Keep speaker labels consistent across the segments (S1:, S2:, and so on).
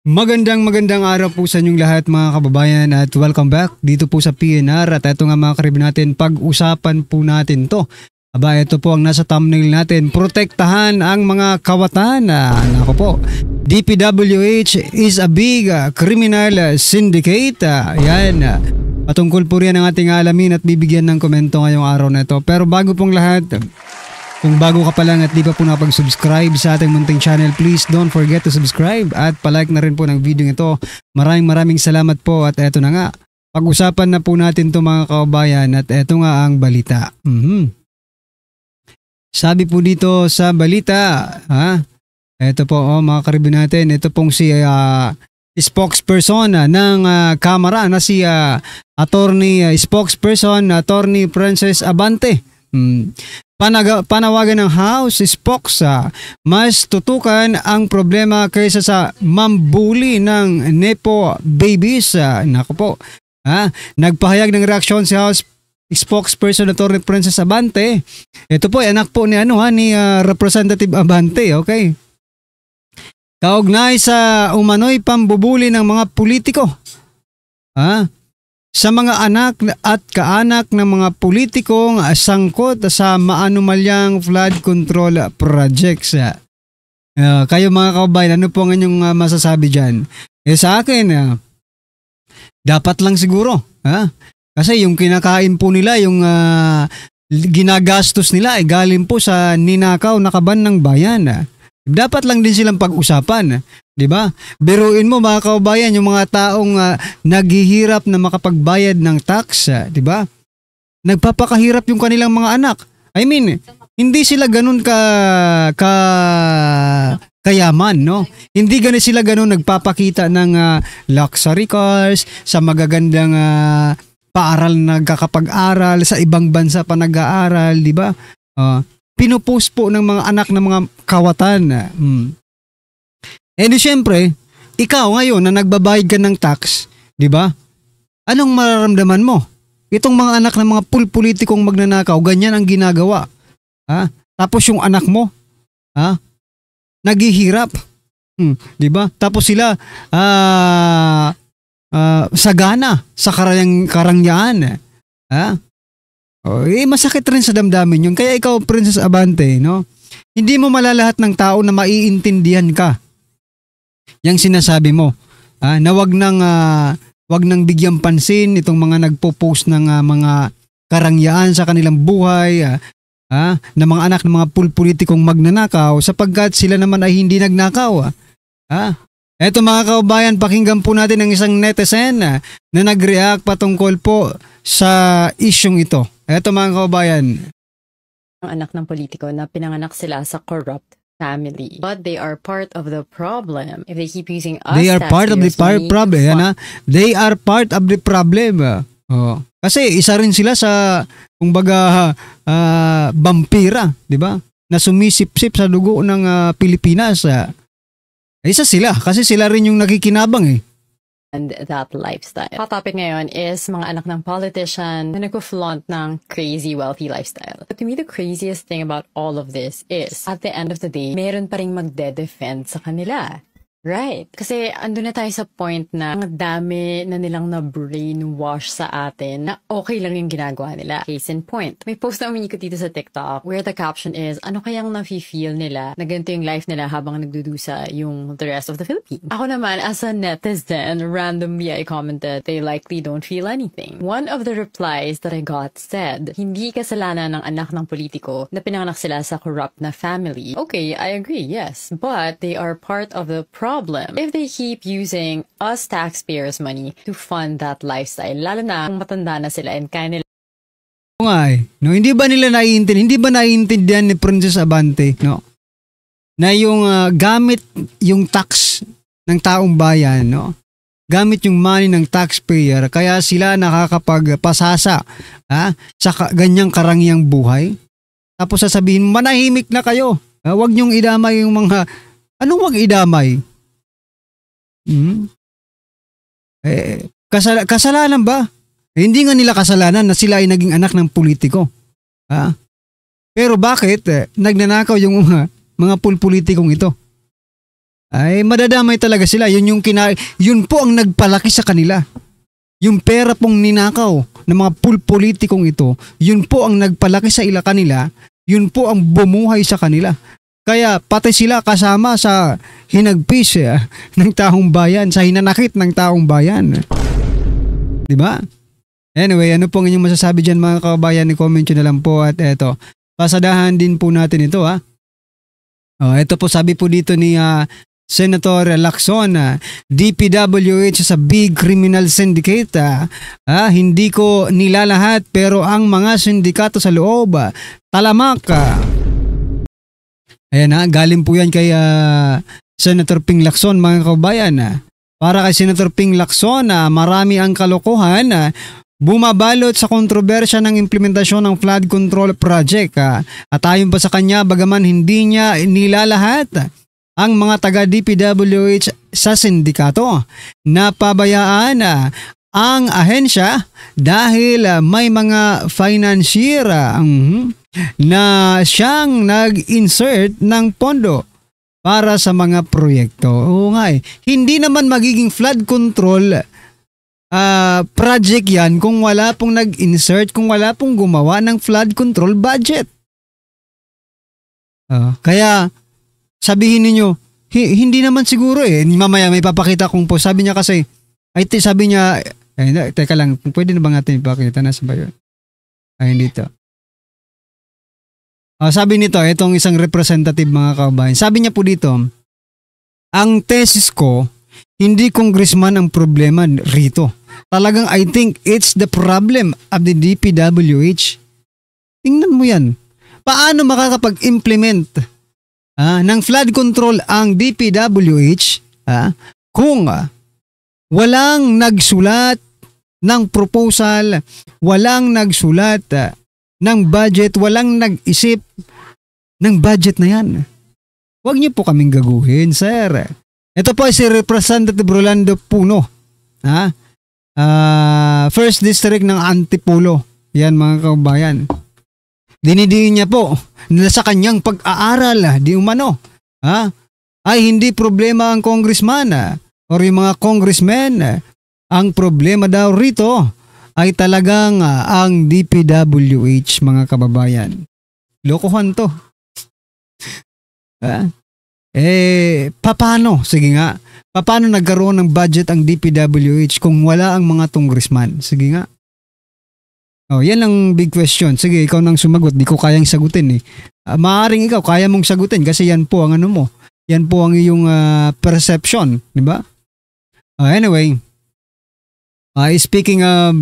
S1: Magandang araw po sa inyong lahat mga kababayan at welcome back dito po sa PNR at ito nga mga karib natin, pag-usapan po natin to. Aba, ito po ang nasa thumbnail natin, protektahan ang mga kawatan. Nako po, DPWH is a big criminal syndicate. Yan, patungkol po rin ang ating alamin at bibigyan ng komento ngayong araw na ito. Pero bago pong lahat, kung bago ka pa lang at di pa po nakapag-subscribe sa ating munting channel, please don't forget to subscribe at palike na rin po ng video ito. Maraming salamat po at eto na nga. Pag-usapan na po natin to mga kababayan at eto nga ang balita. Sabi po dito sa balita, eto po mga karibo natin, ito pong si spokesperson ng Kamara na si spokesperson Attorney Princess Abante. Panawagan ng House Spokes, mas tutukan ang problema kaysa sa mambuli ng Nepo babies. Nako po. Nagpahayag ng reaksyon si House Spokesperson Attorney Princess Abante. Ito po ay anak po ni ni Representative Abante, okay? Kaugnay sa umano'y pambubuli ng mga politiko. Sa mga anak at kaanak ng mga politikong sangkot sa maanumalyang flood control projects. Kayo mga kababayan, ano po ang inyong masasabi dyan? Sa akin, dapat lang siguro. Kasi yung kinakain po nila, yung ginagastos nila ay galing po sa ninakaw na kaban ng bayan. Dapat lang din silang pag-usapan, di ba? Biruin mo mga kaubayan, yung mga taong naghihirap na makapagbayad ng tax, di ba? Nagpapakahirap yung kanilang mga anak. I mean, hindi sila ganun kayaman, no? Hindi ganun sila ganun nagpapakita ng luxury cars, sa magagandang paaral na nagkakapag-aral, sa ibang bansa pa nag-aaral, di ba? Pinupost po ng mga anak ng mga kawatan. di syempre, ikaw ngayon na nagbabayad ka ng tax, di ba? Anong mararamdaman mo? Itong mga anak ng mga politikong magnanakaw, ganyan ang ginagawa. Tapos yung anak mo, naghihirap. Di ba? Tapos sila sagana sa karangyaan. Masakit rin sa damdamin yun. Kaya ikaw, Princess Abante, no? Hindi mo malalahat ng tao na maiintindihan ka. Yang sinasabi mo, na wag nang bigyan pansin itong mga nagpo-post ng mga karangyaan sa kanilang buhay, na mga anak ng mga politikong magnanakaw sapagkat sila naman ay hindi nagnakaw. Eto mga kaubayan, pakinggan po natin ang isang netizen na nag-react patungkol po sa isyong ito. Eto mga kaubayan.
S2: Ang anak ng politiko na pinanganak sila sa corrupt family. But they are part of the problem. If they keep using us,
S1: they are part of the problem. They are part of the problem. Kasi isa rin sila sa, kumbaga, vampira, di ba? Na sumisip-sip sa dugo ng Pilipinas. Isa sila kasi sila rin yung nakikinabang
S2: and that lifestyle. Hot topic ngayon is mga anak ng politician na nagpo-flaunt ng crazy wealthy lifestyle. But to me, the craziest thing about all of this is, at the end of the day, meron pa ring magde-defend sa kanila. Right. Kasi andun na tayo sa point na ang dami na nilang na-brainwash sa atin na okay lang yung ginagawa nila. Case in point. May post na umiikot dito sa TikTok where the caption is, ano kayang nafe-feel nila na ganito yung life nila habang nagdudusa yung the rest of the Philippines. Ako naman, as a netizen, randomly I commented, they likely don't feel anything. One of the replies that I got said, hindi kasalanan ng anak ng politiko na pinanganak sila sa corrupt na family. Okay, I agree, yes. But they are part of the problem if they keep using us taxpayers' money to fund that lifestyle, lalo na kung matanda na sila and kaya nila.
S1: No, hindi ba naiintindihan ni Princess Abante, no? Na yung gamit yung tax ng taong bayan, no? Gamit yung money ng taxpayer, kaya sila nakakapagpasasa sa ganyang karangyang buhay. Tapos sasabihin, manahimik na kayo. Huwag niyong idamay yung mga, anong wag idamay? Kasalanan ba? Hindi nga nila kasalanan na sila ay naging anak ng politiko. Pero bakit nagnanakaw yung mga politikong ito? ay madadamay talaga sila. Yun po ang nagpalaki sa kanila. Yung pera pong ninakaw ng mga politikong ito, yun po ang nagpalaki sa kanila, yun po ang bumuhay sa kanila. Kaya pati sila kasama sa hinagpis ng taong bayan, sa hinanakit ng taong bayan. Diba? Anyway, ano pong inyong masasabi dyan mga kababayan? I-comment nyo na lang po at eto. Pasadahan din po natin ito ito po sabi po dito ni Senator Lacson, DPWH sa big criminal syndicate. Hindi ko nilalahat pero ang mga sindikato sa loob, talamak. Ayan galing po yan kay Senator Ping Lacson mga kababayan. Para kay Senator Ping Lacson, marami ang kalokohan. Bumabalot sa kontrobersya ng implementasyon ng flood control project. At ayon pa sa kanya, bagaman hindi niya nilalahat ang mga taga DPWH sa sindikato, napabayaan ang ahensya dahil may mga financier na siyang nag-insert ng pondo para sa mga proyekto. Oo nga hindi naman magiging flood control project yan kung wala pong nag-insert, kung wala pong gumawa ng flood control budget. Kaya sabihin niyo hindi naman siguro mamaya may papakita kong po. Sabi niya kasi, teka lang, pwede na ba natin ipakita? Nasa ba yun? Hindi to. Sabi nito, itong isang representative mga kababayan. Sabi niya po dito, ang tesis ko, hindi congressman ang problema rito. Talagang I think it's the problem of the DPWH. Tingnan mo yan. Paano makakapag-implement ng flood control ang DPWH kung walang nagsulat ng proposal, walang nagsulat ng budget, walang nag-isip ng budget na yan. Huwag niyo po kaming gaguhin, sir. Ito po ay si Representative Rolando Puno. First District ng Antipolo. Yan mga kababayan. Dinidiin niya po na sa kanyang pag-aaral di umano ay hindi problema ang congressman or yung mga congressmen. Ang problema daw rito ay talagang ang DPWH mga kababayan. Lokohan to. Paano? Sige nga. Paano nagkaroon ng budget ang DPWH kung wala ang mga congressman? Sige nga. Yan ang big question. Sige, ikaw nang sumagot. Di ko kayang sagutin Maaring ikaw, kaya mong sagutin kasi yan po ang ano mo. Yan po ang iyong perception. Di ba? Anyway, speaking of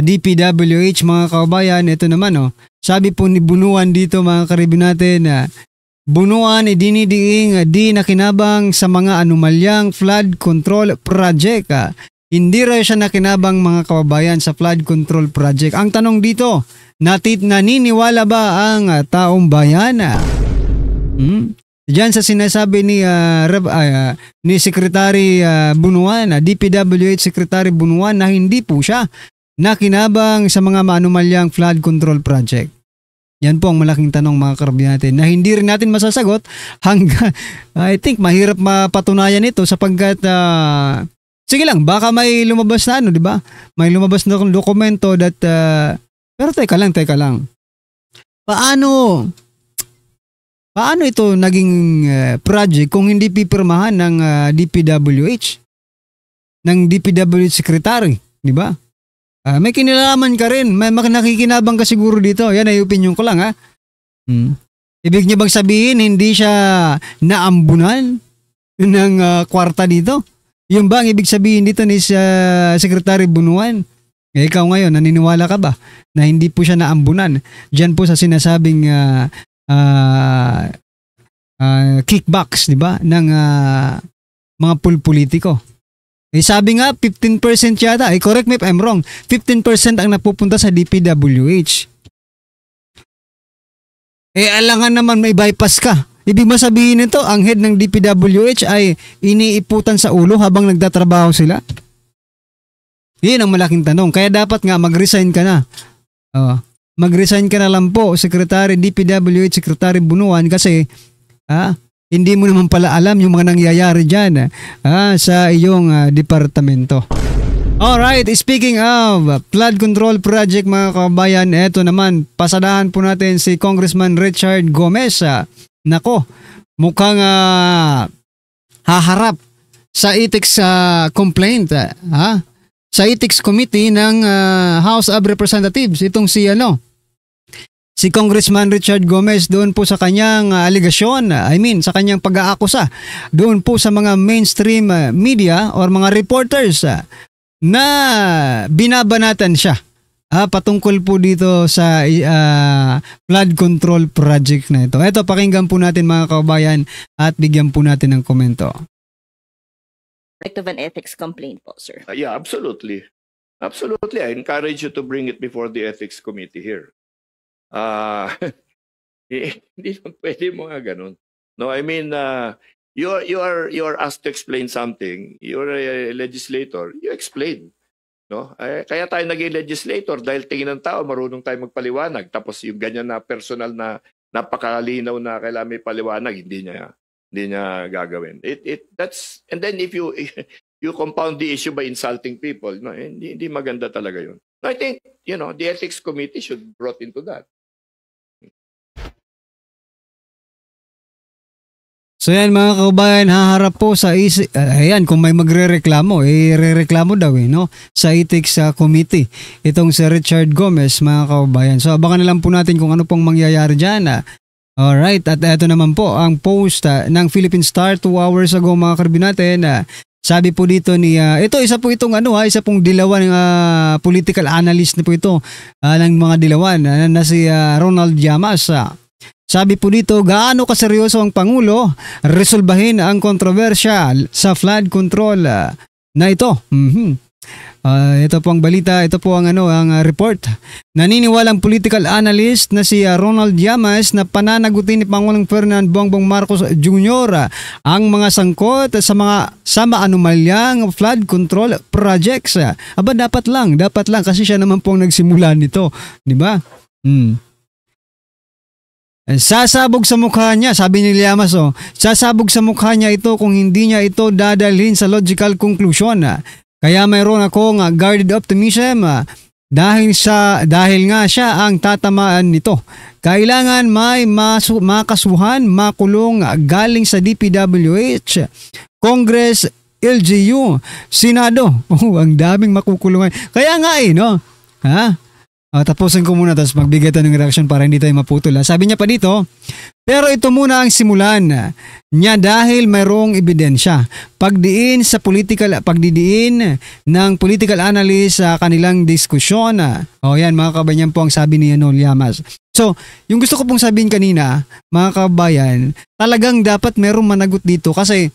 S1: DPWH mga kababayan, ito naman sabi po ni Bunuan dito mga karibin natin, Bunuan dinidiing di nakinabang sa mga anomalyang flood control project. Hindi raw siya nakinabang mga kababayan sa flood control project. Ang tanong dito, naniniwala ba ang taong bayan? Diyan sa sinasabi ni Secretary Bunuan, DPWH Secretary Bunuan na hindi po siya nakinabang sa mga anomalyang flood control project. Yan po ang malaking tanong mga karabyan natin na hindi rin natin masasagot hanggang I think mahirap mapatunayan ito sapagkat sige lang, baka may lumabas na di ba? May lumabas na dokumento that pero teka lang. Paano ito naging project kung hindi pipirmahan ng DPWH? Ng DPWH Secretary, di ba? May kinalaman ka rin. May nakikinabang ka siguro dito. Yan ay opinion ko lang Ibig niya bang sabihin hindi siya naambunan ng kwarta dito? Yung ba ang ibig sabihin dito ni Secretary Bunuan? Ikaw ngayon, naniniwala ka ba na hindi po siya naambunan? Diyan po sa sinasabing kickbacks, di ba? Ng mga politiko. Sabi nga, 15% yata. Correct me if I'm wrong. 15% ang napupunta sa DPWH. Alangan naman may bypass ka. Ibig masabihin nito, ang head ng DPWH ay iniiputan sa ulo habang nagtatrabaho sila? Yan ang malaking tanong. Kaya dapat nga mag-resign ka na. Mag-resign ka na lang po, DPWH Secretary Bunuan kasi hindi mo naman pala alam yung mga nangyayari dyan sa iyong departamento. Alright, speaking of flood control project mga kabayan, eto naman, pasadahan po natin si Congressman Richard Gomez. Nako, mukhang haharap sa ethics complaint sa ethics committee ng House of Representatives. Itong si Congressman Richard Gomez doon po sa kanyang aligasyon, sa kanyang pag-aakusa doon po sa mga mainstream media or mga reporters na binabanatan siya patungkol po dito sa flood control project na ito. Ito, pakinggan po natin mga kabayan at bigyan po natin ng komento.
S3: Of an ethics complaint po, sir.
S4: Yeah, absolutely. Absolutely. I encourage you to bring it before the ethics committee here. Hindi pwede mga ganun. No, I mean, you are asked to explain something. You're a legislator. You explain. No? Kaya tayo naging legislator dahil tingin ng tao marunong tayo magpaliwanag. Tapos yung ganyan na personal na napakalinaw na kailangan may paliwanag, hindi niya gagawin. And then if you compound the issue by insulting people, no, hindi maganda talaga yun. No, I think, the ethics committee should be brought into that.
S1: So yan mga kabayan, haharap po sa kung may magrereklamo, rereklamo daw no, sa ethics committee. Itong si Richard Gomez mga kabayan. So abangan na lang po natin kung ano pong mangyayari dyan. Alright, at ito naman po ang post ng Philippine Star 2 hours ago mga karbi natin. Sabi po dito ni, isa pong dilawan political analyst na po ito ng mga dilawan na si Ronald Llamas. Sabi po dito, gaano kaseryoso ang Pangulo resolbahin ang kontrobersya sa flood control na ito. Ito po ang balita, ito po ang report. Naniniwalang political analyst na si Ronald Llamas na pananagutin ni Pangulong Ferdinand Bongbong Marcos Jr. ang mga sangkot sa maanumalyang flood control projects. Dapat lang kasi siya naman po ang nagsimula nito, di ba? Sasabog sa mukha niya, sabi ni Llamas, sasabog sa mukha niya ito kung hindi niya ito dadalhin sa logical conclusion. Kaya mayroon akong guarded optimism dahil nga siya ang tatamaan nito. Kailangan may makasuhan, makulong galing sa DPWH, Congress, LGU, Senado. Ang daming makukulungan. Kaya nga no? Tapusin ko muna tapos magbigay tayo ng reaction para hindi tayo maputol. Sabi niya pa dito, pero ito muna ang simulan niya dahil mayroong ebidensya. Pagdiin ng political analyst sa kanilang diskusyon. Yan mga kabayan po ang sabi ni Llamas. So, yung gusto ko pong sabihin kanina, mga kabayan, talagang dapat mayroong managot dito kasi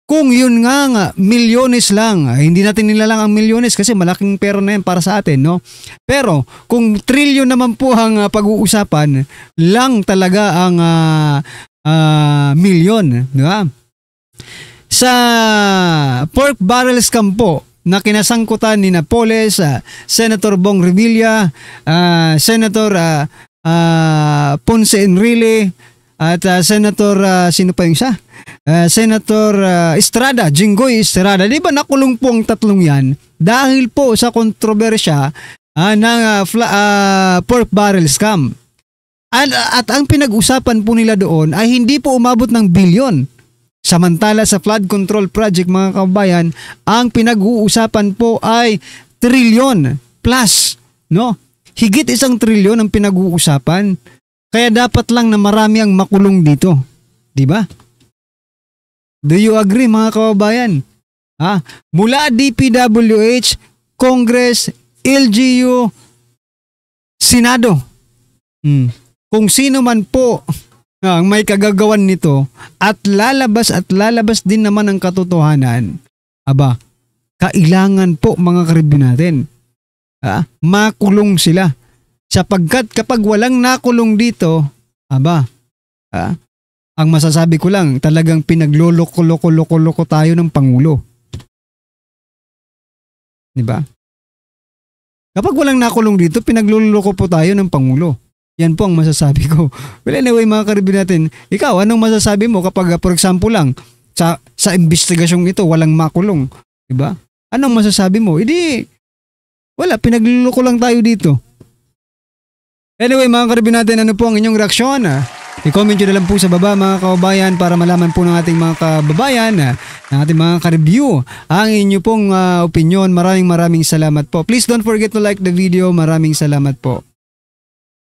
S1: kung yun nga milyones lang, hindi natin nilalang ang milyones kasi malaking pera na yan para sa atin, no? Pero kung trilyon naman po ang pag-uusapan, lang talaga ang milyon, di ba? Sa pork barrel scam po na kinasangkutan ni Napoles, Senator Bong Revilla, Senator Ponce Enrile, at Senator, sino pa yung isa? Senator Estrada, Jinggoy Estrada. Di ba nakulong po ang tatlong yan dahil po sa kontrobersya ng pork barrel scam. At ang pinag-usapan po nila doon ay hindi po umabot ng bilyon. Samantala sa flood control project mga kabayan, ang pinag-uusapan po ay trilyon plus, no? Higit 1 trilyon ang pinag-uusapan. Kaya dapat lang na marami ang makulong dito. Di ba? Do you agree mga kababayan? Mula DPWH, Congress, LGU, Senado. Kung sino man po ang may kagagawan nito at lalabas din naman ang katotohanan, kailangan po mga karibin natin, makulong sila. Sapagkat kapag walang nakulong dito, ang masasabi ko lang, talagang pinagloloko-loko tayo ng Pangulo. Diba? Kapag walang nakulong dito, pinagloloko po tayo ng Pangulo. Yan po ang masasabi ko. Well, anyway, mga karibin natin, ikaw, anong masasabi mo kapag, for example lang, sa investigasyong ito, walang makulong? Diba? Anong masasabi mo? Hindi, wala, pinagluloko lang tayo dito. Anyway, mga karibin natin, ano po ang inyong reaksyon? I-comment nyo na lang po sa baba, mga kababayan, para malaman po ng ating mga kababayan, ng ating mga ka-review, ang inyo pong opinion. Maraming salamat po. Please don't forget to like the video. Maraming salamat po.